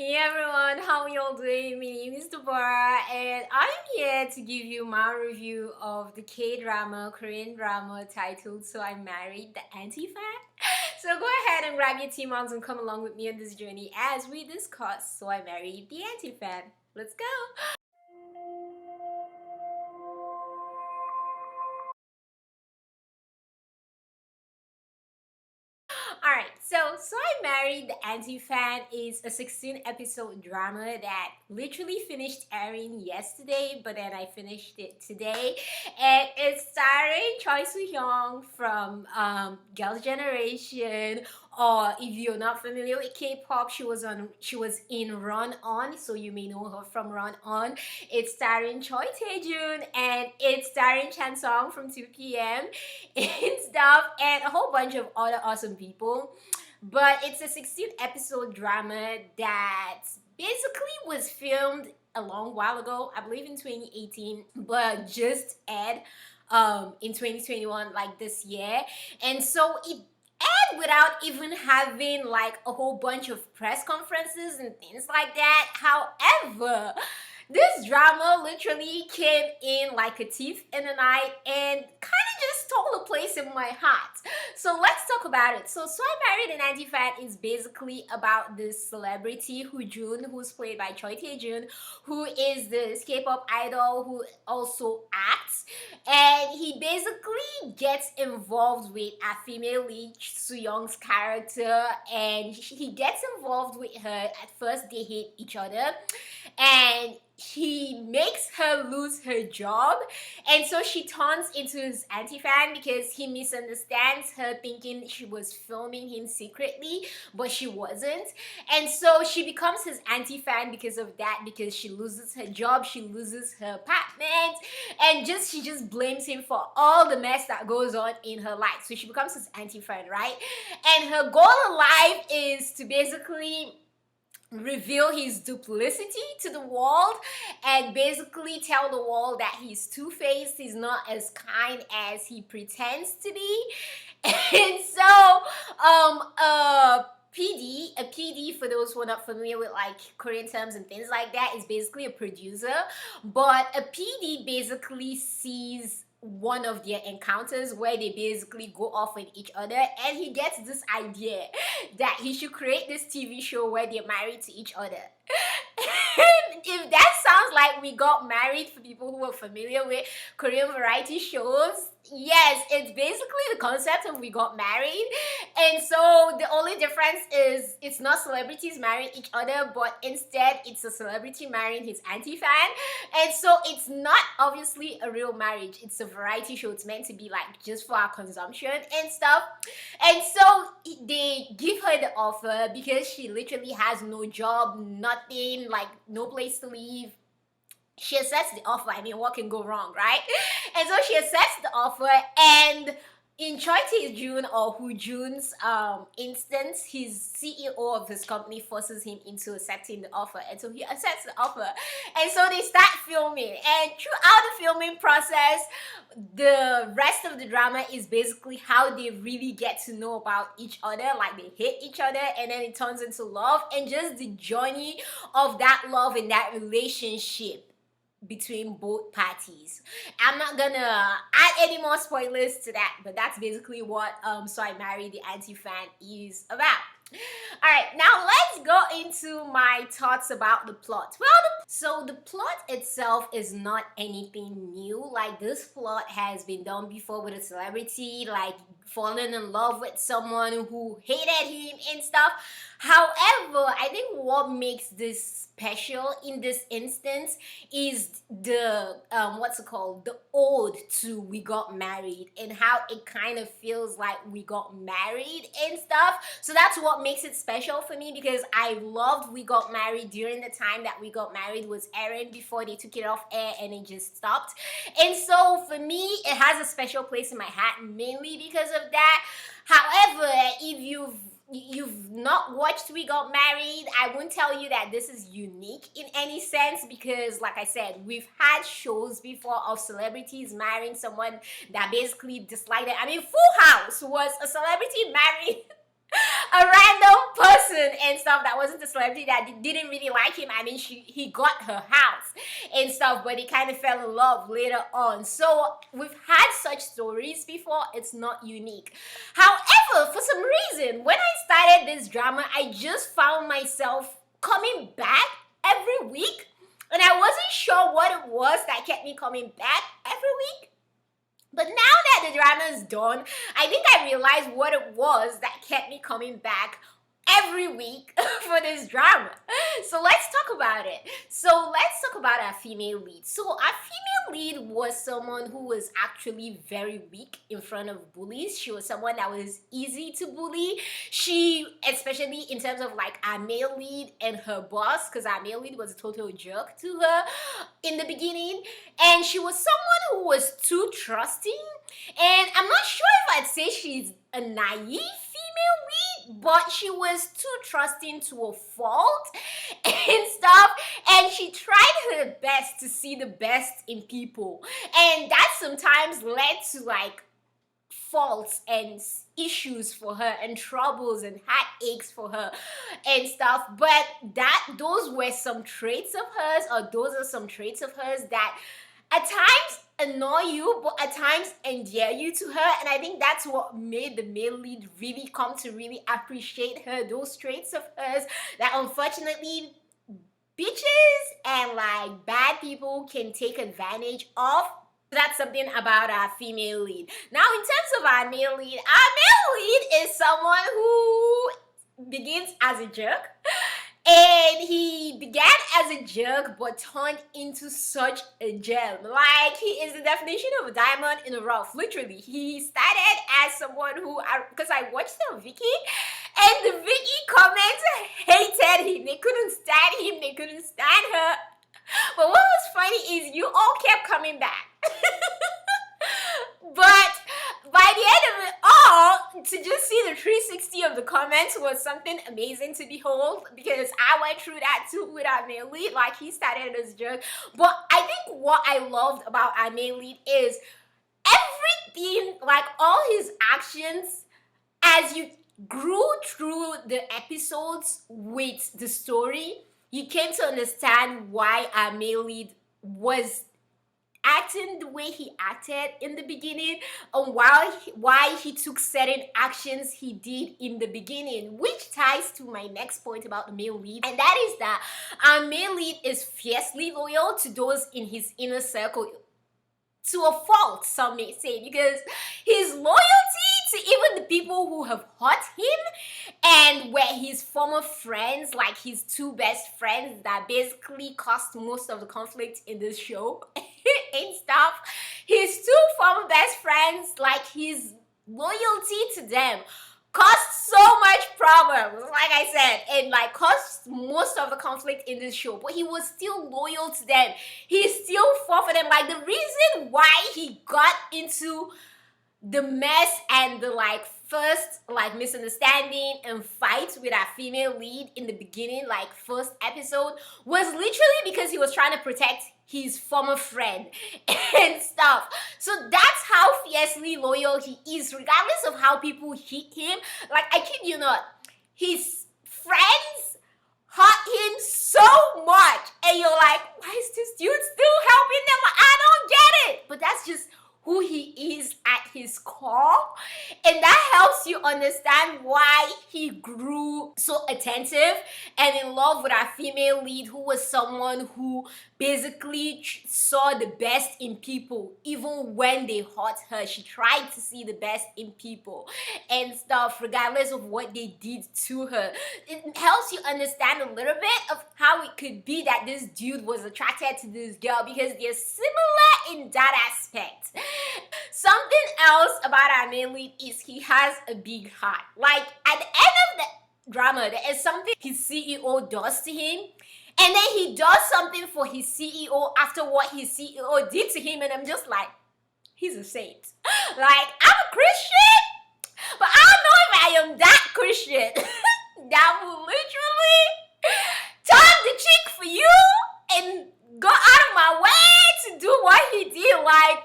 Hey everyone, how y'all doing? My name is Deborah and I'm here to give you my review of the K-drama, Korean drama titled So I Married the Anti-Fan. So go ahead and grab your T-Moms and come along with me on this journey as we discuss So I Married the Anti-Fan. Let's go! Alright, so I Married the Anti-Fan is a 16 episode drama that literally finished airing yesterday, but then I finished it today. And it's starring Choi Sooyoung from Girls' Generation. Or if you're not familiar with K-pop, she was in Run On, so you may know her from Run On. It's starring Choi Taejoon and it's starring Chansung from 2PM and stuff, and a whole bunch of other awesome people. But it's a 16 episode drama that basically was filmed a long while ago, I believe in 2018, but just aired in 2021, like this year. And so it aired without even having like a whole bunch of press conferences and things like that. However, this drama literally came in like a thief in the night and kind of just stole a place in my heart. So let's talk about it. So I Married an Anti-Fan is basically about this celebrity Jun, who's played by Choi Taejoon, who is this K-pop idol who also acts, and he basically gets involved with a female lead, Sooyoung's character, and he gets involved with her. At first they hate each other and he makes her lose her job, and so she turns into his anti-fan because he misunderstands her, thinking she was filming him secretly, but she wasn't. And so she becomes his anti-fan because of that, because she loses her job, she loses her apartment, and she just blames him for all the mess that goes on in her life. So she becomes his anti-fan, right? And her goal in life is to basically reveal his duplicity to the world and basically tell the world that he's two-faced, he's not as kind as he pretends to be. And so a PD, for those who are not familiar with like Korean terms and things like that, is basically a producer, but a PD basically sees one of their encounters where they basically go off with each other, and he gets this idea that he should create this TV show where they're married to each other. If that sounds like We Got Married for people who are familiar with Korean variety shows, yes, it's basically the concept of We Got Married. And so the only difference is it's not celebrities marrying each other, but instead it's a celebrity marrying his anti-fan. And so it's not obviously a real marriage, it's a variety show. It's meant to be like just for our consumption and stuff. And so they give her the offer because she literally has no job, nothing, like no place to live. She accepts the offer. I mean, what can go wrong, right? And so she accepts the offer, and in Choi Tae-joon or Jun's instance, his CEO of his company forces him into accepting the offer, and so he accepts the offer. And so they start filming, and throughout the filming process, the rest of the drama is basically how they really get to know about each other. Like they hate each other, and then it turns into love, and just the journey of that love and that relationship between both parties. I'm not gonna add any more spoilers to that, but that's basically what So I Married the Anti-Fan is about. Alright, now let's go into my thoughts about the plot. Well, so the plot itself is not anything new. Like, this plot has been done before with a celebrity, like falling in love with someone who hated him and stuff. However, I think what makes this special in this instance is the the ode to We Got Married, and how it kind of feels like we got married and stuff. So that's what makes it special for me, because I loved We Got Married during the time that We Got Married was airing, before they took it off air and it just stopped. And so for me, it has a special place in my heart, mainly because of that. However, if you've not watched We Got Married, I won't tell you that this is unique in any sense, because like I said, we've had shows before of celebrities marrying someone that basically disliked it. I mean, Full House was a celebrity marrying a random person and stuff that wasn't a celebrity that didn't really like him, and then he got her house and stuff, but they kind of fell in love later on. So we've had such stories before. It's not unique. However, for some reason, when I started this drama, I just found myself coming back every week, and I wasn't sure what it was that kept me coming back every week. But now that the drama is done, I think I realized what it was that kept me coming back every week for this drama. So let's talk about it. So let's talk about our female lead. So our female lead was someone who was actually very weak in front of bullies. She was someone that was easy to bully. She, especially in terms of like our male lead and her boss, because our male lead was a total jerk to her in the beginning. And she was someone who was too trusting. And I'm not sure if I'd say she's a naive female lead, but she was too trusting to a fault and stuff, and she tried her best to see the best in people, and that sometimes led to like faults and issues for her and troubles and heartaches for her and stuff. But those were some traits of hers, or those are some traits of hers that at times annoy you, but at times endear you to her. And I think that's what made the male lead really come to really appreciate her, those traits of hers that unfortunately bitches and like bad people can take advantage of. That's something about our female lead. Now, in terms of our male lead is someone who begins as a jerk. And he began as a jerk but turned into such a gem. Like, he is the definition of a diamond in the rough, literally. He started as someone who, because I watched the Vicky, and the Vicky comments hated him. They couldn't stand him, they couldn't stand her. But what was funny is you all kept coming back. But by the end of it all, to just see the 360 of the comments was something amazing to behold, because I went through that too with our male lead. Like, he started as a jerk. But I think what I loved about our male lead is everything, like all his actions, as you grew through the episodes with the story, you came to understand why our male lead was acting the way he acted in the beginning, and why he took certain actions he did in the beginning, which ties to my next point about the male lead, and that is that our male lead is fiercely loyal to those in his inner circle, to a fault, some may say, because his loyalty to even the people who have hurt him and were his former friends, like his two best friends that basically caused most of the conflict in this show and stuff. His two former best friends, like his loyalty to them caused so much problems, like I said, and like caused most of the conflict in this show, but he was still loyal to them. He still fought for them. Like, the reason why he got into the mess and the like first like misunderstanding and fight with our female lead in the beginning, like first episode, was literally because he was trying to protect his former friend and stuff. So that's how fiercely loyal he is, regardless of how people hit him. Like, I kid you not, his friends hurt him so much, and you're like, why is this dude still helping them? Like, I don't get it. But that's just who he is at his core, and that helps you understand why he grew so attentive and in love with our female lead, who was someone who basically saw the best in people. Even when they hurt her, she tried to see the best in people and stuff, regardless of what they did to her. It helps you understand a little bit of how it could be that this dude was attracted to this girl, because they're similar in that aspect. Something else about our male lead is he has a big heart. Like, at the end of the drama, there is something his CEO does to him, and then he does something for his CEO after what his CEO did to him, and I'm just like, he's a saint. Like, I'm a Christian, but I don't know if I am that Christian that will literally turn the cheek for you and go out of my way to do what he did. Like,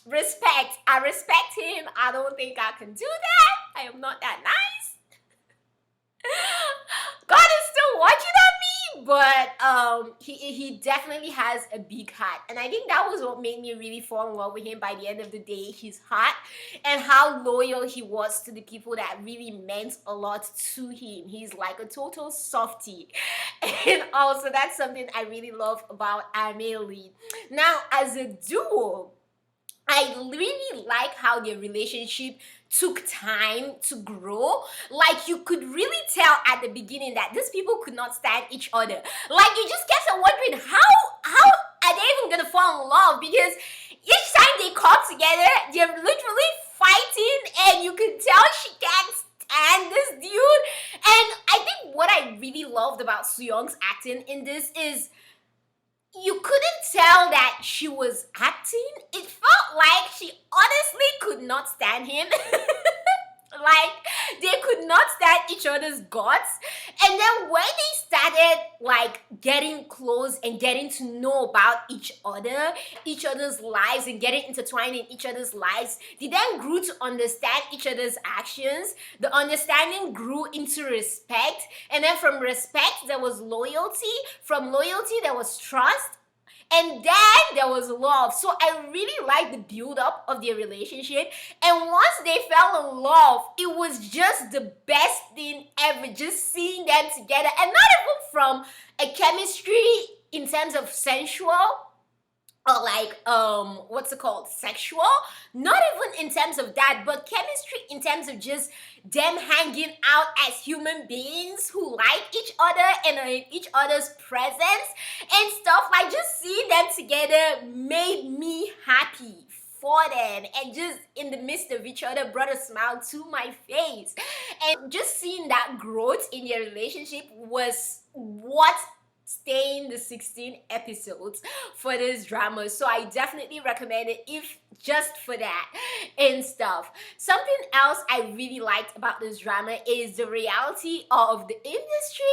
respect. I respect him. I don't think I can do that. I am not that nice. he definitely has a big heart, and I think that was what made me really fall in love with him by the end of the day. His heart and how loyal he was to the people that really meant a lot to him. He's like a total softie. And also that's something I really love about our male lead. Now, as a duo, I really like how their relationship took time to grow. Like, you could really tell at the beginning that these people could not stand each other. Like, you just kept on wondering how are they even gonna fall in love, because each time they come together, they're literally fighting, and you can tell she can't stand this dude. And I think what I really loved about Sooyoung's acting in this is you couldn't tell that she was acting. It felt like she honestly could not stand him. Like, they could not stand each other's guts. And then when they started like getting close and getting to know about each other's lives, and getting intertwined in each other's lives, they then grew to understand each other's actions. The understanding grew into respect, and then from respect there was loyalty. From loyalty there was trust. And then there was love. So I really liked the build-up of their relationship. And once they fell in love, it was just the best thing ever. Just seeing them together. And not even from a chemistry in terms of sensual, or like what's it called, sexual, not even in terms of that, but chemistry in terms of just them hanging out as human beings who like each other and are in each other's presence and stuff. Like, just seeing them together made me happy for them, and just in the midst of each other brought a smile to my face. And just seeing that growth in their relationship was what staying the 16 episodes for this drama. So I definitely recommend it, if just for that and stuff. Something else I really liked about this drama is the reality of the industry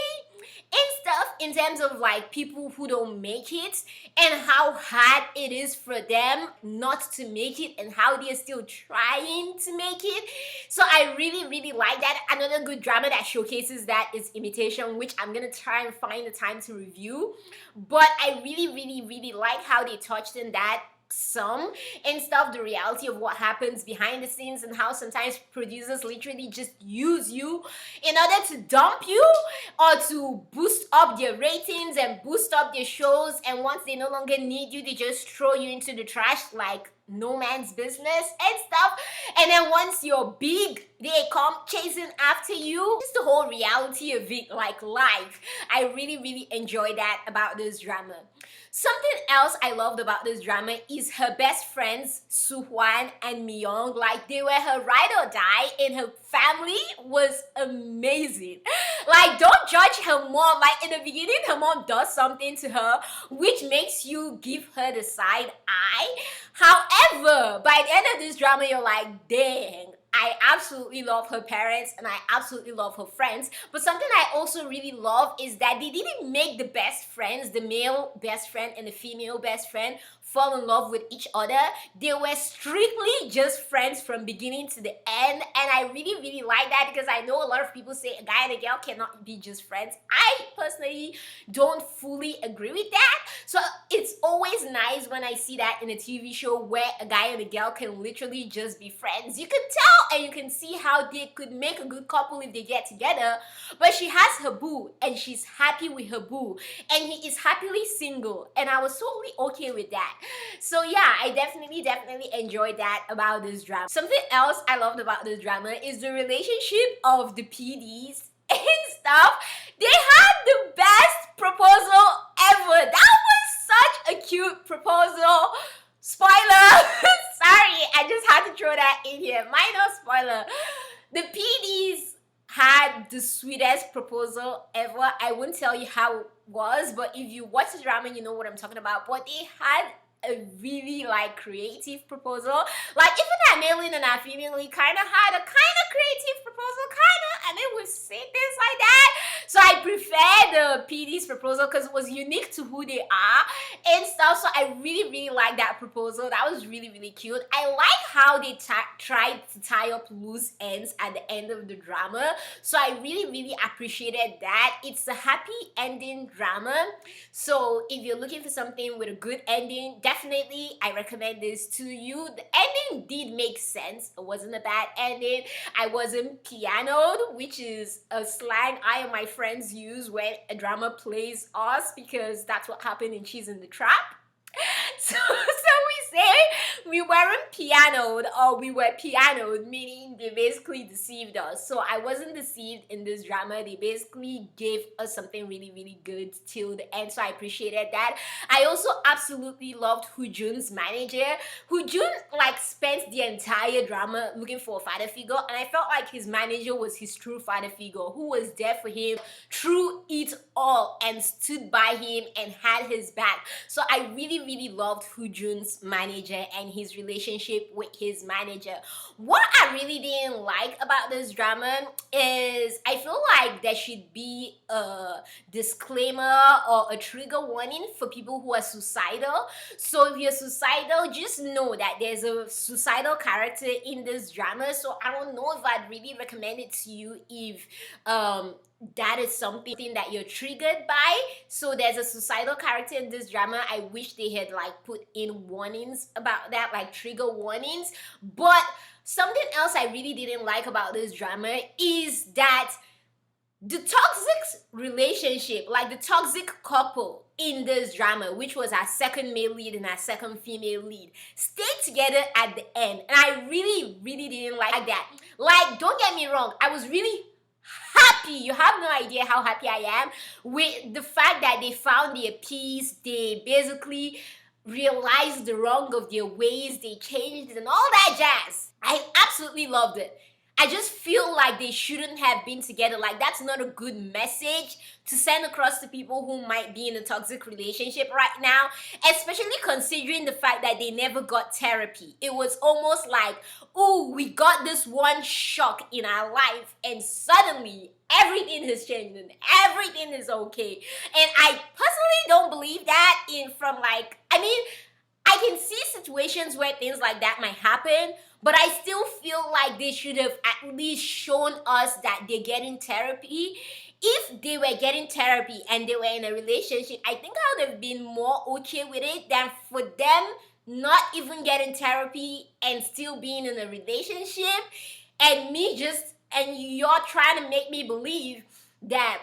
and stuff, in terms of like people who don't make it and how hard it is for them not to make it, and how they're still trying to make it. So I really like that. Another good drama that showcases that is Imitation, which I'm gonna try and find the time to review. But I really like how they touched on that some and stuff, the reality of what happens behind the scenes, and how sometimes producers literally just use you in order to dump you or to boost up their ratings and boost up their shows, and once they no longer need you, they just throw you into the trash like no man's business and stuff. And then once you're big, they come chasing after you. Just the whole reality of it, like life. I really enjoy that about this drama. Something else I loved about this drama is her best friends, Soo-hwan and Mi-young. Like, they were her ride or die, and her family was amazing. Like, don't judge her mom. Like, in the beginning, her mom does something to her which makes you give her the side eye. However, by the end of this drama, you're like, dang, I absolutely love her parents and I absolutely love her friends. But something I also really love is that they didn't make the best friends, the male best friend and the female best friend, fall in love with each other. They were strictly just friends from beginning to the end, and I really like that, because I know a lot of people say a guy and a girl cannot be just friends. I personally don't fully agree with that. So it's always nice when I see that in a TV show where a guy and a girl can literally just be friends. You can tell and you can see how they could make a good couple if they get together. But she has her boo and she's happy with her boo, and he is happily single, and I was totally okay with that. So yeah, I definitely enjoyed that about this drama. Something else I loved about this drama is the relationship of the PDs and stuff. They had the best proposal ever. That was such a cute proposal. Spoiler! Sorry, I just had to throw that in here. Minor spoiler. The PDs had the sweetest proposal ever. I won't tell you how it was, but if you watch the drama, you know what I'm talking about. But they had a really like creative proposal. Like even our male lead and our female lead kind of had a kind of creative proposal, and then we say things like that. So I prefer the PD's proposal because it was unique to who they are and stuff. So I really like that proposal. That was really cute. I like how they tried to tie up loose ends at the end of the drama. So I really appreciated that. It's a happy ending drama. So if you're looking for something with a good ending, definitely I recommend this to you. The ending did make sense. It wasn't a bad ending. I wasn't pianoed, which is a slang I and my friends use when a drama plays us, because that's what happened in She's in the Trap. So we say we weren't pianoed, or we were pianoed, meaning they basically deceived us. So I wasn't deceived in this drama. They basically gave us something really good till the end. So I appreciated that. I also absolutely loved Hoojun's manager. Hoojun like spent the entire drama looking for a father figure, and I felt like his manager was his true father figure, who was there for him through it all and stood by him and had his back. So I really loved Hoojun's manager and his relationship with his manager. What I really didn't like about this drama is I feel like there should be a disclaimer or a trigger warning for people who are suicidal. So if you're suicidal, just know that there's a suicidal character in this drama. So I don't know if I'd really recommend it to you if that is something that you're triggered by. So there's a suicidal character in this drama. I wish they had like put in warnings about that, like trigger warnings. But something else I really didn't like about this drama is that the toxic relationship, like the toxic couple in this drama, which was our second male lead and our second female lead, stayed together at the end. And I really didn't like that. Like, don't get me wrong, I was really happy. You have no idea how happy I am with the fact that they found their peace. They basically realized the wrong of their ways. They changed and all that jazz. I absolutely loved it. I just feel like they shouldn't have been together. Like, that's not a good message to send across to people who might be in a toxic relationship right now, especially considering the fact that they never got therapy. It was almost like, oh, we got this one shock in our life and suddenly everything has changed and everything is okay. And I personally don't believe that I can see situations where things like that might happen, but I still feel like they should have at least shown us that they're getting therapy. If they were getting therapy and they were in a relationship, I think I would have been more okay with it than for them not even getting therapy and still being in a relationship, and you're trying to make me believe that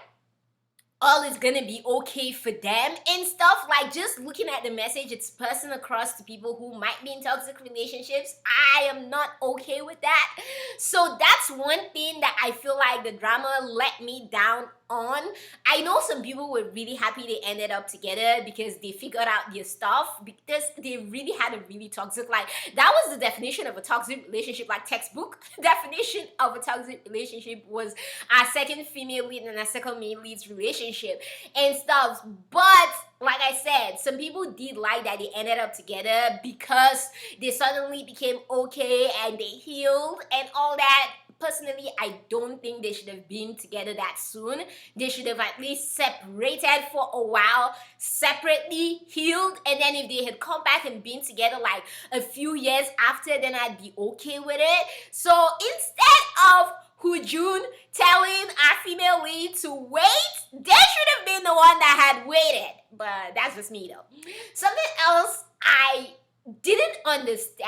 all is gonna be okay for them and stuff. Like, just looking at the message it's passing across to people who might be in toxic relationships, I am not okay with that. So that's one thing that I feel like the drama let me down on. I know some people were really happy they ended up together because they figured out their stuff, because they really had a really toxic, like, that was the definition of a toxic relationship, like textbook definition of a toxic relationship was our second female lead and our second male lead's relationship and stuff. But like I said, some people did like that they ended up together because they suddenly became okay and they healed and all that. Personally, I don't think they should have been together that soon. They should have at least separated for a while, separately healed, and then if they had come back and been together like a few years after, then I'd be okay with it. So instead of Hoojun telling our female lead to wait, they should have been the one that had waited. But that's just me though. Something else I didn't understand,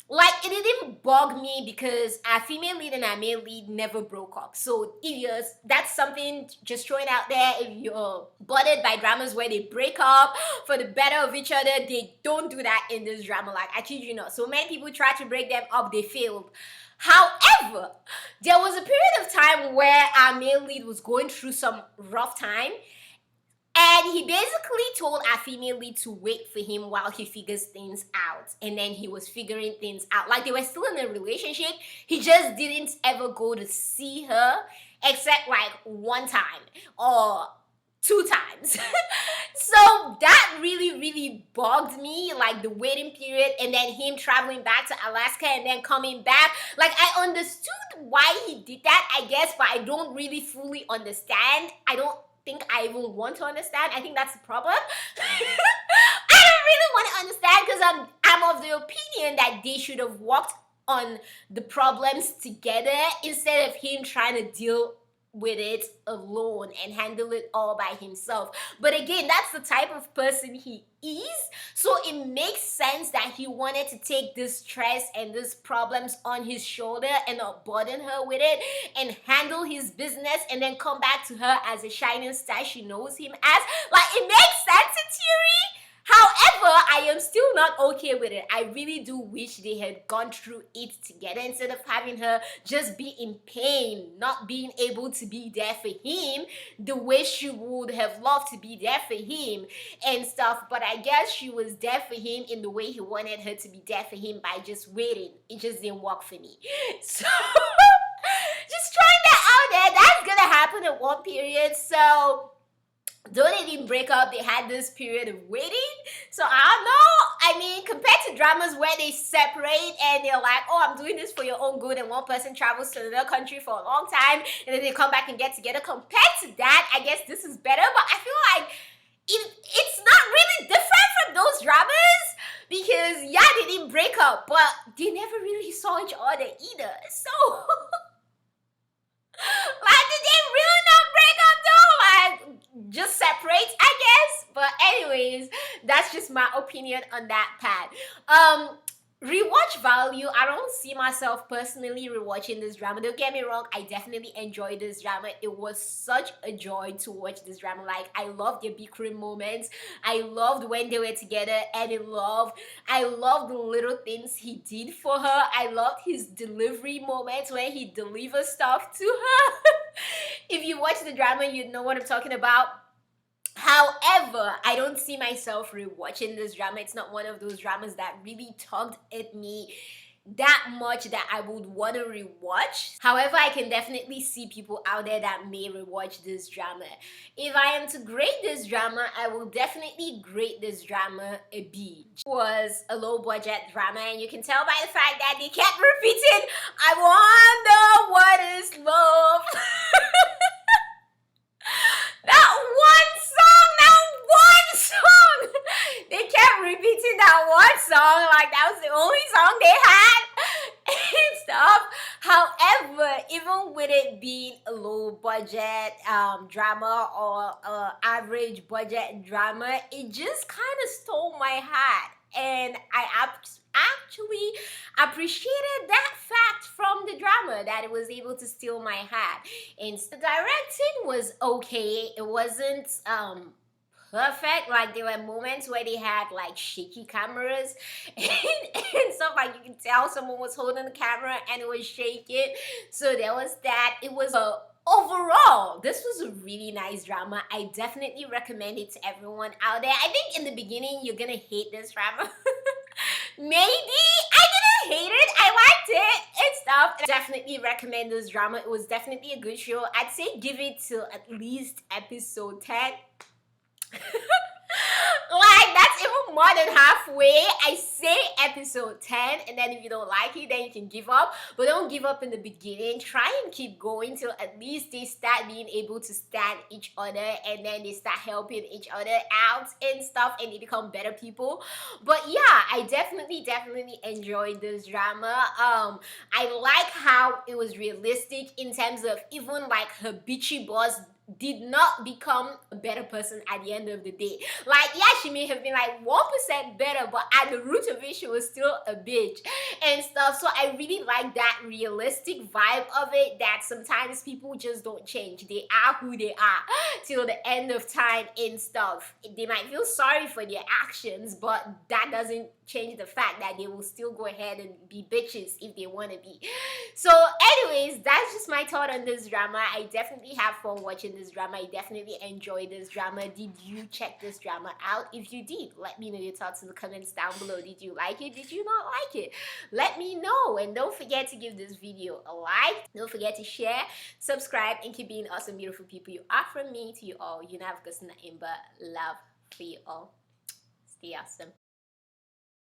like, it didn't bug me because our female lead and our male lead never broke up. So that's something just throwing out there. If you're bothered by dramas where they break up for the better of each other, they don't do that in this drama. Like, I kid you not. So many people tried to break them up, they failed. However, there was a period of time where our male lead was going through some rough time, and he basically told our female lead to wait for him while he figures things out. And then he was figuring things out. Like, they were still in a relationship. He just didn't ever go to see her except like one time or two times. So that really bugged me, like the waiting period and then him traveling back to Alaska and then coming back. Like, I understood why he did that, I guess, but I don't really fully understand. I don't think I even want to understand. I think that's the problem. I don't really want to understand because I'm of the opinion that they should have worked on the problems together instead of him trying to deal with it alone and handle it all by himself. But again, that's the type of person he is, so it makes sense that he wanted to take this stress and these problems on his shoulder and not burden her with it and handle his business and then come back to her as a shining star she knows him as. Like, it makes sense in theory. However, I am still not okay with it. I really do wish they had gone through it together instead of having her just be in pain, not being able to be there for him the way she would have loved to be there for him and stuff. But I guess she was there for him in the way he wanted her to be there for him by just waiting. It just didn't work for me. So just trying that out there. That's gonna happen at one period. So though they didn't break up, they had this period of waiting. So I don't know. I mean, compared to dramas where they separate and they're like, oh, I'm doing this for your own good, and one person travels to another country for a long time and then they come back and get together. Compared to that, I guess this is better. But I feel like it's not really different from those dramas because, yeah, they didn't break up, but they never really saw each other either. So like, did they really not break up though? Like, just separate, I guess. But anyways, that's just my opinion on that part. Rewatch value, I don't see myself personally rewatching this drama. Don't get me wrong, I definitely enjoyed this drama. It was such a joy to watch this drama. Like, I loved the bickering moments. I loved when they were together and in love. I loved the little things he did for her. I loved his delivery moments when he delivers stuff to her. If you watch the drama, you know what I'm talking about. However, I don't see myself rewatching this drama. It's not one of those dramas that really tugged at me that much that I would want to rewatch. However, I can definitely see people out there that may rewatch this drama. If I am to grade this drama, I will definitely grade this drama a B. It was a low budget drama, and you can tell by the fact that they kept repeating, I wonder what is love. That one song! They kept repeating that one song like that was the only song they had and stuff. However, even with it being a low budget drama or average budget drama, it just kind of stole my heart. And I actually appreciated that fact from the drama, that it was able to steal my heart. And the directing was okay. It wasn't perfect. Like, there were moments where they had like shaky cameras and stuff. Like, you can tell someone was holding the camera and it was shaking. So there was that. It was overall, this was a really nice drama. I definitely recommend it to everyone out there. I think in the beginning, you're gonna hate this drama. Maybe. I didn't hate it. I liked it and stuff. I definitely recommend this drama. It was definitely a good show. I'd say give it till at least episode 10. Like, that's even more than halfway. I say episode 10, and then if you don't like it, then you can give up. But don't give up in the beginning. Try and keep going till at least they start being able to stand each other, and then they start helping each other out and stuff, and they become better people. But yeah, I definitely enjoyed this drama. I like how it was realistic in terms of even like her bitchy boss did not become a better person at the end of the day. Like, yeah, she may have been like 1% better, but at the root of it, she was still a bitch and stuff. So I really like that realistic vibe of it, that sometimes people just don't change. They are who they are till the end of time and stuff. They might feel sorry for their actions, but that doesn't change the fact that they will still go ahead and be bitches if they want to be. So anyways, that's just my thought on this drama. I definitely have fun watching this drama. I definitely enjoyed this drama. Did you check this drama out? If you did, let me know your thoughts in the comments down below. Did you like it? Did you not like it? Let me know. And don't forget to give this video a like. Don't forget to share, subscribe, and keep being awesome, beautiful people you are. From me to you all, you never got nothing but love for you all. Stay awesome.